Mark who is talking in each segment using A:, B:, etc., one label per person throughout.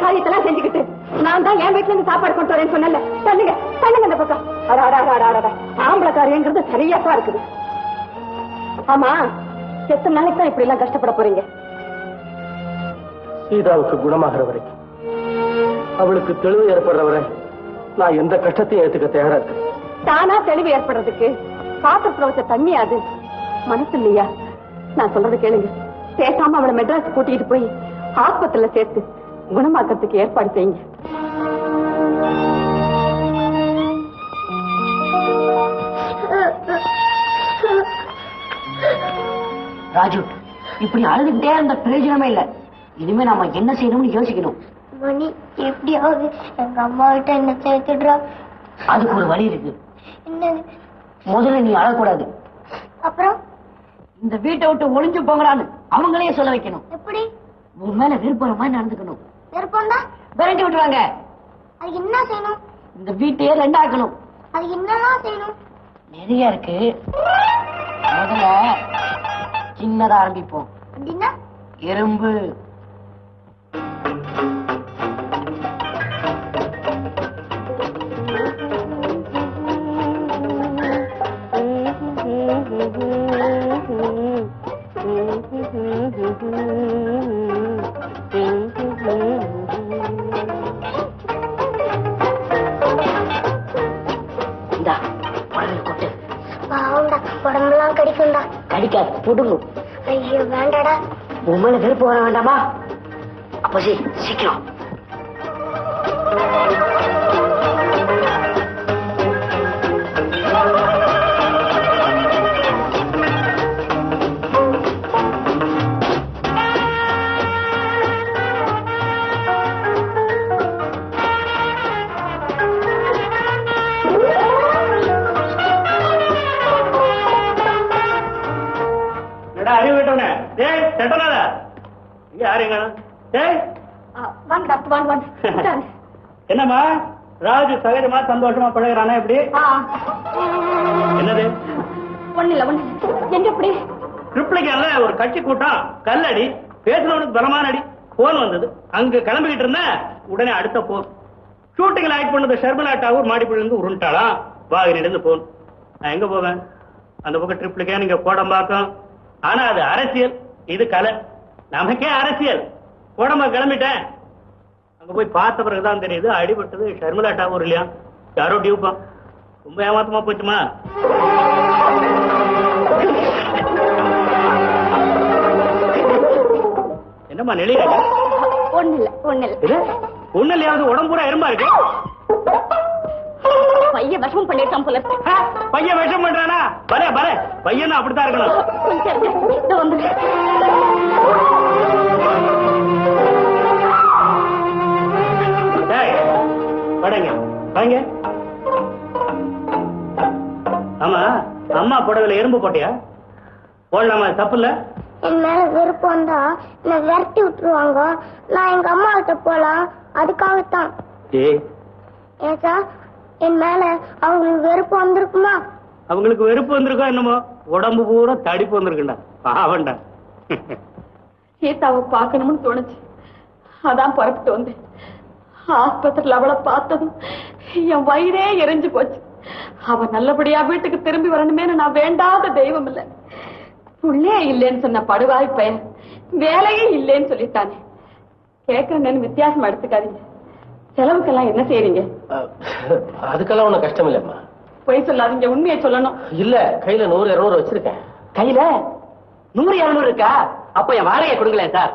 A: காரியத்தெல்லாம் செஞ்சுக்கிட்டு நான் தான் என் வீட்டுல இருந்து சாப்பாடு கொண்டு வரேன்னு சொன்னல. தள்ளுங்க தள்ளுங்க அந்த பக்கம். ஆம்பளை காரியங்கிறது சரியாப்பா இருக்குது. ஆமா, எத்தனை நாளைக்கு தான் இப்படி எல்லாம் கஷ்டப்பட போறீங்க?
B: சீதாவுக்கு குணமாகிற வரைக்கும், அவளுக்கு தெளிவு ஏற்படுற வரை நான் எந்த கஷ்டத்தையும் ஏத்துக்க தயாரா இருக்கேன்.
A: தானா தெளிவு ஏற்படுறதுக்கு பாத்திரத்துல வச்ச தண்ணி அது மனசு இல்லையா? நான் சொல்றது கேளுங்க. பேசாம அவளை மெட்ராஸ் கூட்டிட்டு போய் ஆஸ்பத்திரியில சேர்த்து குணமாக்கிறதுக்கு ஏற்பாடு செய்யுங்க.
C: ராஜு, இப்படி அழுதுகிட்டே இருந்த பிரயோஜனமே இல்ல. இனிமே நாம என்ன செய்யணும்னு யோசிக்கணும்.
D: மணி எப்படியாவது எங்க அம்மா கிட்ட என்ன சேர்த்துடுறா.
C: அதுக்கு ஒரு வழி இருக்கு.
D: என்ன?
C: முதல்ல நீ அழக்கூடாது.
D: அப்புறம்
C: இந்த வீட்டை விட்டு ஒளிஞ்சு போங்கடான்னு அவங்களே சொல்ல வைக்கணும்.
D: எப்படி?
C: உன் மேல விருப்பம் மாதிரி நடந்துக்கணும்.
D: விருப்பம் தான்
C: விரட்டி விட்டுருவாங்க.
D: அதுக்கு என்ன செய்யணும்?
C: இந்த வீட்டையே ரெண்டாக்கணும்.
D: அதுக்கு என்னெல்லாம் செய்யணும்?
C: நிறைய இருக்கு. முதல்ல சின்னதா ஆரம்பிப்போம்.
D: அப்படின்னா
C: எறும்பு.
D: உடம்பெல்லாம் கடிக்கும்டா.
C: கடிக்காது, புடுங்கும்.
D: ஐயோ வேண்டாடா.
C: உன் மேல விருப்பம் வர வேண்டாமா? அப்ப சீக்கிரம்.
B: என்னம்மா ராஜு சகஜமா சந்தோஷமா பழகிறானா? எப்படி? என்னது? ட்ரிப்ளிகேன்ல ஒரு கட்சி கூட்டம், கல்லடி, பேசுனவனுக்கு பலமான அடி. போன் வந்தது, அங்க கிளம்பிக்கிட்டு இருந்த உடனே அடுத்த போன். ஷூட்டிங்ல ஆக்ட் பண்ணது ஷர்மிளா டாகூர் மாடிப்பள்ளி உருண்டாளாம். வாகினிலிருந்து போன். நான் எங்க போவேன்? அந்த பக்கம் ட்ரிப்ளிகேன், இங்க கோடம்பாக்கம். ஆனா அது அரசியல், இது கலை. நமக்கே அரசியல். கோடம்பா கிளம்பிட்டேன். அங்க போய் பார்த்த பிறகுதான் தெரியுது அடிபட்டது ஷர்மிளா டாகூர் இல்லையா, யாரோ டியூப்பான். ரொம்ப ஏமாத்தமா போச்சுமா. என்னம்மா நெளிய? ஒண்ணு இல்லையாவது உடம்பு பூரா எறும்பா இருக்கு.
A: பையன் விஷம் பண்ணிட்டான் போல.
B: பையன் விஷம் பண்றானா? பரே பரே, பையன் அப்படித்தான் இருக்கணும். ஆமா, அம்மா புடவையில எறும்பு போட்டியா? போடலாமா? தப்பு இல்ல.
D: என் மேல விருப்பம் தான் என்ன விரட்டி விட்டுருவாங்க. நான் எங்க அம்மா கிட்ட போலாம், அதுக்காகத்தான். ஏன் சார், என் மேல அவங்களுக்கு வெறுப்பு வந்திருக்குமா?
B: அவங்களுக்கு வெறுப்பு வந்திருக்கா என்னமோ, உடம்பு பூரா தடிப்பு வந்திருக்குண்டா. பாவண்டா.
A: சீதாவை பார்க்கணும்னு தோணுச்சு, அதான் புறப்பட்டு வந்தேன். ஆஸ்பத்திரியில் அவளை பார்த்ததும் என் வயிறே எரிஞ்சு போச்சு. அவ நல்லபடியா வீட்டுக்கு திரும்பி வரணுமே நான் வேண்டாத தெய்வம் இல்ல. புள்ளே இல்லைன்னு சொன்ன படுவாய் பையன் வேலையே இல்லைன்னு சொல்லிட்டானே. கேட்கறேன்னு வித்தியாசமா எடுத்துக்காதீங்க. செலவுக்கெல்லாம் என்ன செய்யறீங்க?
B: அதுக்கெல்லாம் ஒண்ணும் கஷ்டம் இல்லம்மா.
A: பொய் சொல்லாதீங்க, உண்மையை சொல்லணும்.
B: இல்ல, கையில 100-200 வச்சிருக்கேன்.
C: கையில 100-200 இருக்கா? அப்ப என் வாடகையை கொடுங்களேன் சார்.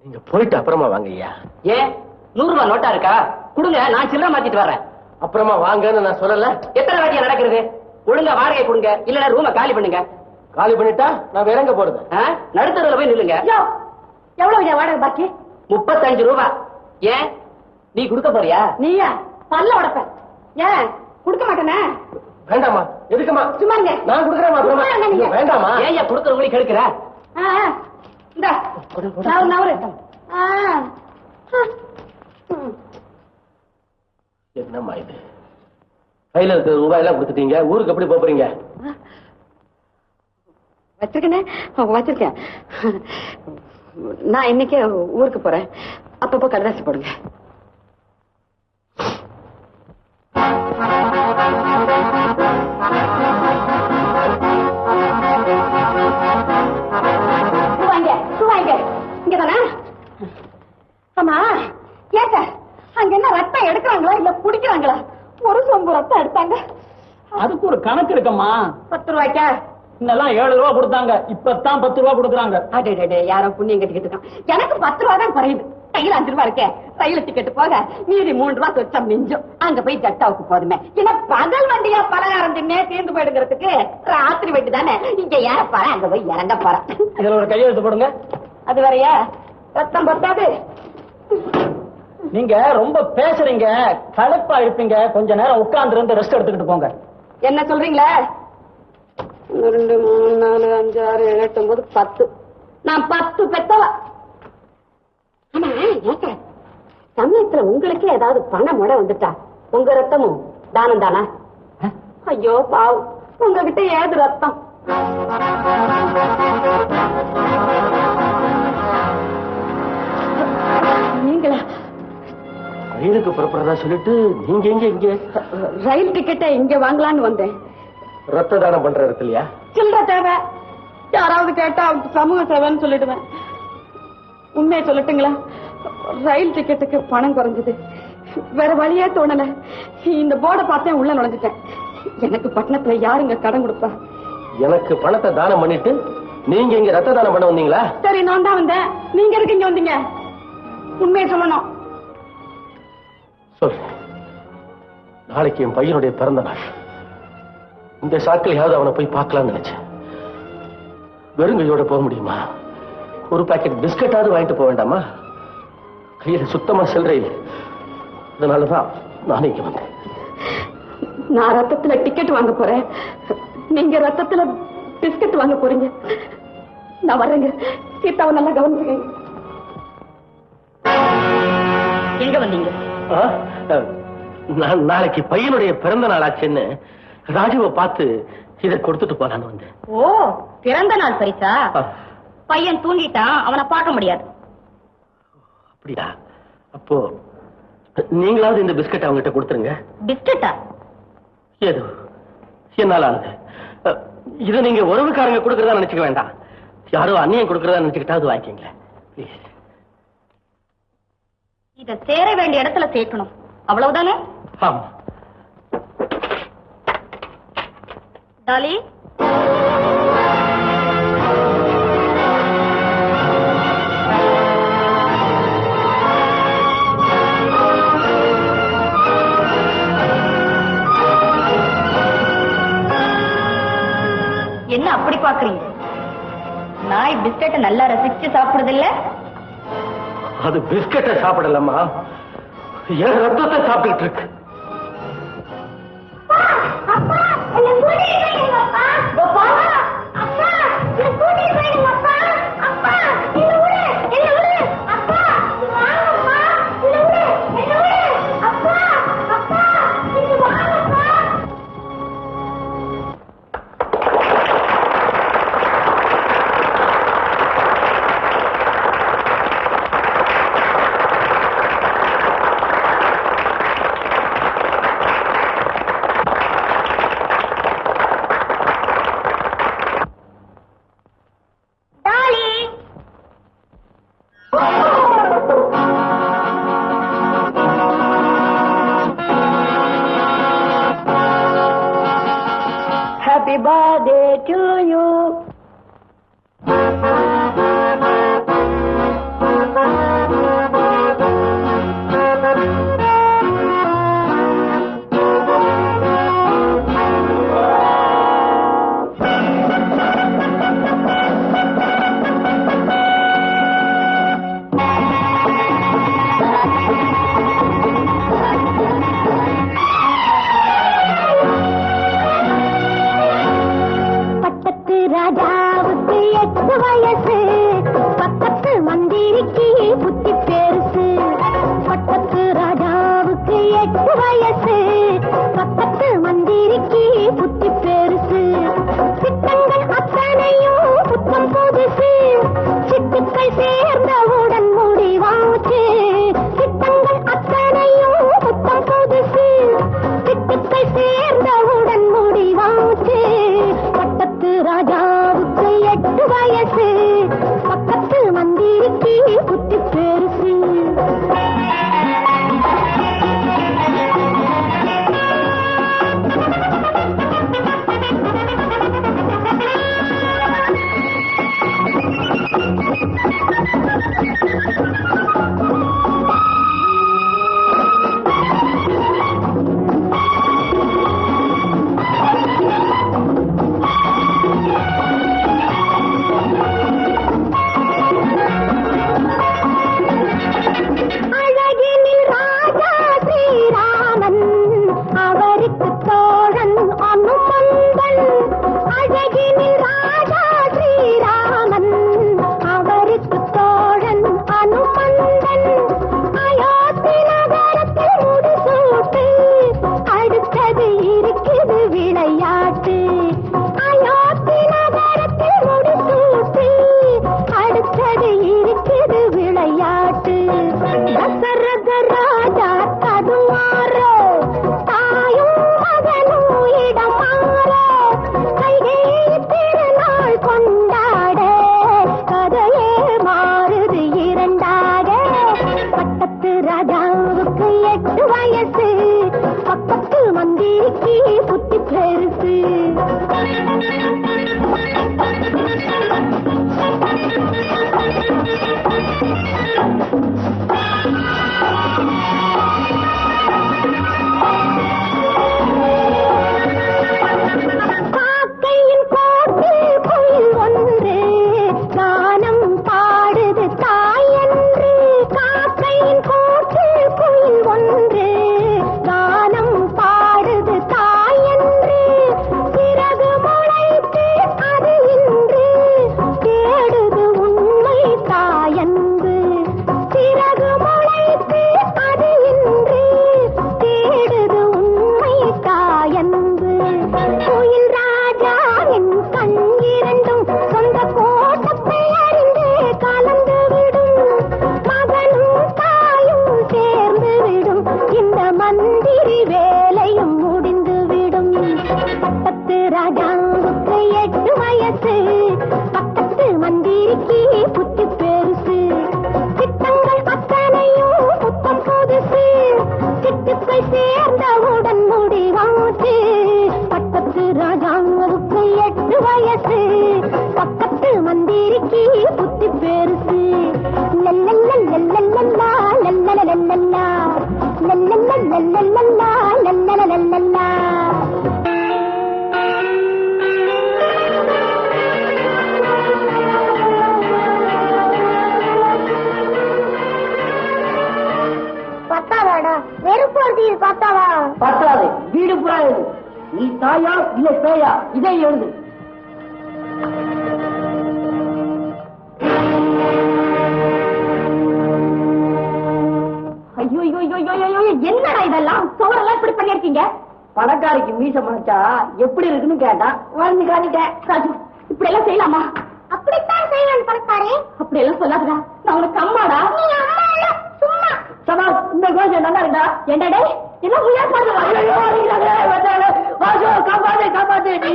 B: நீங்க போயிட்டு அப்புறமா வாங்க ஐயா.
C: ஏன் 100 ரூபாய் நோட்டா இருக்கா? கொடுங்க, நான் சில்லறை மாத்திட்டு வரேன்.
B: அப்புறமா வாங்கன்னு நான் சொல்லல.
C: எத்தனை வாட்டியா நடக்கிறது? ஒழுங்கா வாடகை கொடுங்க, இல்ல ரூமை காலி பண்ணுங்க.
B: காலி பண்ணிட்டா நான் வேற எங்க போறது?
C: நடுத்தருவில் போய் நில்லுங்க.
A: எவ்வளவு வாடகை பாக்கி?
C: 35 ரூபாய். ஏன் நீ கொடுக்க போறியா?
A: நீயா? பல்ல உடப்ப. ஏன் கொடுக்க மாட்டேனே?
B: வேண்டாமா. எதுக்குமா?
A: சும்மா இருங்க.
B: நான் கொடுக்குறேன். வேண்டாமா?
C: ஏன் கொடுக்கறவங்களுக்கு எடுக்கிற?
B: என்னம்மா இது? கையில இருக்கிற ரூபாய் எல்லாம் கொடுத்துட்டீங்க, ஊருக்கு எப்படி போறீங்க?
A: வச்சிருக்கேன். நான் இன்னைக்கே ஊருக்கு போறேன். அப்பப்போ கடைதாசி போடுங்க. இங்கதானே? ஆமா, ஏங்க அங்க என்ன ரத்தம் எடுக்கிறாங்களா இல்ல குடிக்கிறாங்களா? ஒரு சொம்பு ரத்தம் எடுத்தாங்க.
E: அதுக்கு ஒரு கணக்கு இருக்கம்மா.
A: 10 ரூபாய்க்கா?
E: இன்னெல்லாம் 7 ரூபா கொடுத்தாங்க, இப்பதான் 10 ரூபா கொடுக்குறாங்க.
A: அடே யாரோ புண்ணியம் கட்டிக்கிட்டு இருக்கான். எனக்கு 10 ரூபா தான் குறையுது. கையில 5 ரூபா இருக்கேன். ரயில் டிக்கெட் போக மீதி 3 ரூபா சொச்சா மிஞ்சும். அங்க போய் ஜட்டாவுக்கு போதுமே. ஏன்னா பகல் வண்டியா பலகாரம் தின்னே தீர்ந்து போயிடுங்கிறதுக்கு ராத்திரி வண்டி தானே. இங்க ஏற போறேன், அங்க போய் இறங்க போறேன்.
E: இதுல ஒரு கையெழுத்து போடுங்க.
A: அது வரையா ரத்தம் பத்தாது.
E: நீங்க ரொம்ப பேசுறீங்க, களைப்பா இருப்பீங்க. கொஞ்ச நேரம் உட்கார்ந்து இருந்து ரெஸ்ட் எடுத்துக்கிட்டு போங்க.
A: என்ன சொல்றீங்களா? 1 2 3 4 5 6 7 8 9 10. நான் 10 பெத்தவ. ஆமா ஏங்க, சமயத்துல உங்களுக்கே ஏதாவது பண முறை வந்துட்டா உங்க ரத்தமும் தானம் தானா? ஐயோ பாவம், உங்ககிட்ட ஏது ரத்தம்? நீங்களா?
B: ரயிலுக்கு புறப்படுறதா சொல்லிட்டு நீங்க இங்க
A: ரயில் டிக்கெட்டை இங்க வாங்கலான்னு வந்தேன்.
B: ரத்த தானம் பண்ற இடத்துலயா?
A: சில்லற தேவை. யாராவது கேட்டா சமூக சேவைன்னு சொல்லிடுவேன். உண்மையை சொல்லட்டுங்களா? ரயில் டிக்கெட்டுக்கு பணம் குறைஞ்சது. வேற வழியே தோணல. இந்த போர்டை பார்த்தேன், உள்ள நுழைஞ்சிட்டேன். எனக்கு பட்டணத்துல யாருங்க கடன் கொடுப்பா?
B: எனக்கு பணத்தை தானம் பண்ணிட்டு நீங்க இங்க ரத்த தானம் பண்ண வந்தீங்களா?
A: சரி, நான் தான் வந்தேன். நீங்க எதுக்கு இங்க வந்தீங்க? உண்மையை சொல்லணும்.
B: சொல். நாளைக்கு என் பையனுடைய பிறந்த நாள். இந்த சாக்கிலையாவது அவனை போய் பார்க்கலாம்னு நினைச்சேன். வெறுங்கையோட போக முடியுமா? ஒரு பாக்கெட் பிஸ்கட்டாவது வாங்கிட்டு போக வேண்டாமா? கையில சுத்தமா சில்லறை இல்லை. அதனாலதான் நானே இங்க வந்தேன்.
A: நான் ரத்தத்துல டிக்கெட் வாங்க போறேன், நீங்க ரத்தத்துல பிஸ்கட் வாங்க போறீங்க. நான் வர்றேங்க. சீதாவை நல்லா கவனிச்சுங்க. எங்க வந்தீங்க?
B: நான் நாளைக்கு பையனுடைய பிறந்த நாள் ஆச்சுன்னு ராஜுவை பார்த்து இதை கொடுத்துட்டு போலான்னு வந்தேன்.
A: ஓ, பிறந்த நாள் பரிசா? பையன் தூங்கிட்டான், அவனை பார்க்க முடியாது.
B: அப்படியா? அப்போ நீங்களாவது இந்த பிஸ்கட் அவங்ககிட்ட கொடுத்துருங்க.
A: பிஸ்கட்டா?
B: ஏதோ என்னால ஆனது. இதை நீங்க உறவுக்காரங்க கொடுக்கறதா நினைச்சுக்க வேண்டாம். யாரோ அந்நியம் கொடுக்கறதா நினைச்சுக்கிட்டாவது வாங்கிக்கீங்களேன் ப்ளீஸ்.
A: இத சேர வேண்டிய இடத்துல சேர்க்கணும், அவ்வளவுதானே?
B: ஆமா.
A: டாலி, என்ன அப்படி பாக்குறீங்க? நாய் பிஸ்கட்டை நல்லா ரசிச்சு சாப்பிடுதில்ல?
B: அது பிஸ்கட்டை சாப்பிடலாமா, என் ரத்தத்தை சாப்பிட்டு இருக்கு. Happy birthday to you.
D: ராஜாவுக்கு 8 வயசு, பக்கத்து மந்திரிக்கு புத்தி பெருசு. பக்கத்து ராஜாவுக்கு 8 வயசு, பக்கத்து மந்திரிக்கு புத்தி பெருசு. திட்டங்கள் அத்தனையும் புத்தம் புதுசு, சிட்டுக்கள் சேர விளையாட்டு அயோத்தி நகரத்தில் முடிசூட்டு அடுத்தது இருக்குது விளையாட்டு தசரத ராஜா தடுமாற தாயும் மகனும் இடம் மாற கைகேயி திருநாள் கொண்டாட கதையே மாறுது இரண்டாக பட்டத்து ராஜாவுக்கு 8 வயசு பக்கத்து மந்திரிக்கு புத்தி பெருசு காக்கையின் கோட்டு குயில் ஒன்று கானம் பாடுது தாயன்று காக்கையின் கோட்டு குயில் ஒன்று கானம் பாடுது தாயன்று சிறகு முளைத்து அது இன்று தேடுது உண்மை தாயன்று சிறகு முளைத்து அது இன்று தேடுது உண்மை தாயன்று கோயில் ராஜாவின் கண் இரண்டும் சொந்த கோட்டத்தை அறிந்து கலந்து விடும் மகனும் தாயும் சேர்ந்து விடும் இந்த மந்திரி வேலையும் முடிந்து விடும் பட்டத்து ராஜாவுக்கு 8 வயசு பக்கத்து மந்திரிக்கு புத்தி பெருசு திட்டங்கள் அத்தனையும் புத்தம் புதுசு திட்டுக்கள் சேர்ந்தவுடன் முடிவாச்சு பக்கத்து ராஜாவுக்கு 8 வயசு பக்கத்து மந்திரிக்கு புத்தி பெருசு லல்லல்லல்லல்லல்லல்லா லல்லலல்லல்லா லல்லல்லல்லல்லல்லா லல்லலல்லல்லா பத்தாதாடா வெறுப்பு பத்தாதா
C: பத்தாது வீடு புறா எழுது நீ தாயா இல்ல பேயா இதை எழுது
A: ஐயோ ஐயோ ஐயோ ஐயோ ஐயோ என்னடா இதெல்லாம் சோறெல்லாம் இப்படி பண்ணிருக்கீங்க
C: பணக்காரிக்கு மீச மறைச்சா எப்படி இருக்குன்னு கேட்டா வாழ்ந்து காட்டிட்டேன்
A: ராஜு இப்படி எல்லாம் செய்யலாமா
D: அப்படித்தான் செய்வேன் பணக்காரே
A: அப்படி எல்லாம் சொல்லாதடா நான் உனக்கு அம்மாடா
D: நீ அம்மா இல்ல சும்மா
C: சமா இந்த கோஷம் நல்லா இருக்கா
A: என்னடே எல்லாம் உயர் பாருங்க
C: காப்பாத்து காப்பாத்து நீ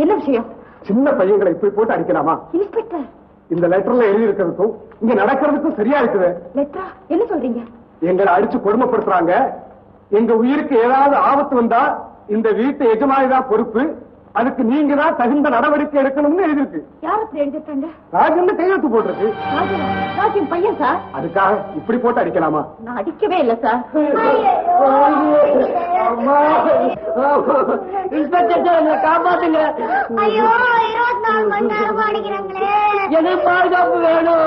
A: என்ன விஷயம்
F: சின்ன பையங்களை இப்படி போட்டு அடிக்கலாமா?
A: இன்ஸ்பெக்டர்
F: இந்த லெட்டர்ல எழுதி இருக்கிறதுக்கும் இங்க நடக்கிறதுக்கும் சரியா இருக்குது.
A: லெட்டரா? என்ன சொல்றீங்க?
F: எங்களை அடிச்சு கொடுமைப்படுத்துறாங்க. எங்க உயிருக்கு ஏதாவது ஆபத்து வந்தா இந்த வீட்டு எஜமானிதான் பொறுப்பு, அதுக்கு நீங்க தான் தகுந்த நடவடிக்கை எடுக்கணும்னு எழுதிருக்கு.
A: யார் அப்படி எழுதிருக்காங்க?
F: ராஜன் கையெழுத்து போட்டிருக்கு.
A: ராஜன் பையன் சார்.
F: அதுக்காக இப்படி போட்டு அடிக்கலாமா?
A: நான் அடிக்கவே இல்லை சார்.
C: இன்ஸ்பெக்டர் காப்பாத்துங்க.
D: ஐயோ 24 மணி நேரம் அடிக்கிறாங்களே.
C: எது பாதுகாப்பு வேணும்?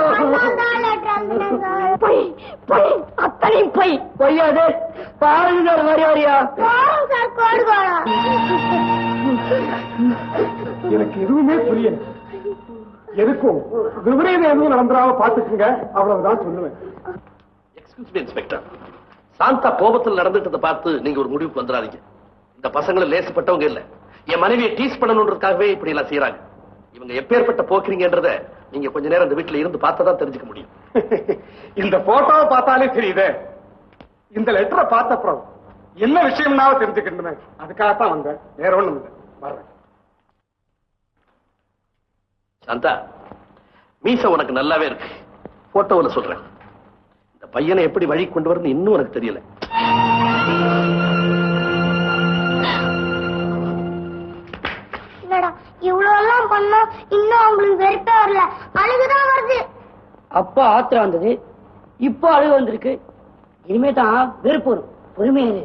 A: பொய் பொய் அத்தனையும் பொய்.
C: பொய்யாது பாருங்க வரி வரியா
D: சார் கோடுகோளா.
F: எனக்கு எதுவுமே புரியல. எதுக்கும் விபரீதம் எதுவும் நடந்துடாம பாத்துக்குங்க, அவ்வளவுதான் சொல்லுவேன்.
G: எக்ஸ்கியூஸ் மீ இன்ஸ்பெக்டர், சாந்தா கோபத்தில் நடந்துட்டதை பார்த்து நீங்க ஒரு முடிவுக்கு வந்துடாதீங்க. இந்த பசங்களை லேசுப்பட்டவங்க இல்ல, என் மனைவியை டீஸ் பண்ணணுன்றதுக்காகவே இப்படி எல்லாம் செய்யறாங்க. இவங்க எப்பேற்பட்ட போக்குறீங்கன்றத நீங்க கொஞ்ச நேரம் இந்த வீட்டுல இருந்து பார்த்தா தெரிஞ்சுக்க முடியும்.
F: இந்த போட்டோவை பார்த்தாலே தெரியுது. இந்த லெட்டரை பார்த்த அப்புறம் என்ன விஷயம்னாவ தெரிஞ்சுக்கணுமே, அதுக்காகத்தான் வந்தேன், வேற ஒண்ணும் இல்லை. வர்றேன்.
G: சாந்தா, மீச உனக்கு நல்லாவே இருக்கு, போட்டோவில் சொல்றேன். இந்த பையனை எப்படி வழி கொண்டு வரணும் இன்னும் எனக்கு தெரியல.
D: இவ்வளவு எல்லாம் பண்ணோம், இன்னும் அவங்களுக்கு வெறுப்பே வரல, அழுகுதான் வருது.
C: அப்பா ஆத்திரம் வந்தது, இப்போ அழுகு வந்திருக்கு. இனிமே தான் வெறுப்பு வரும். பொறுமையா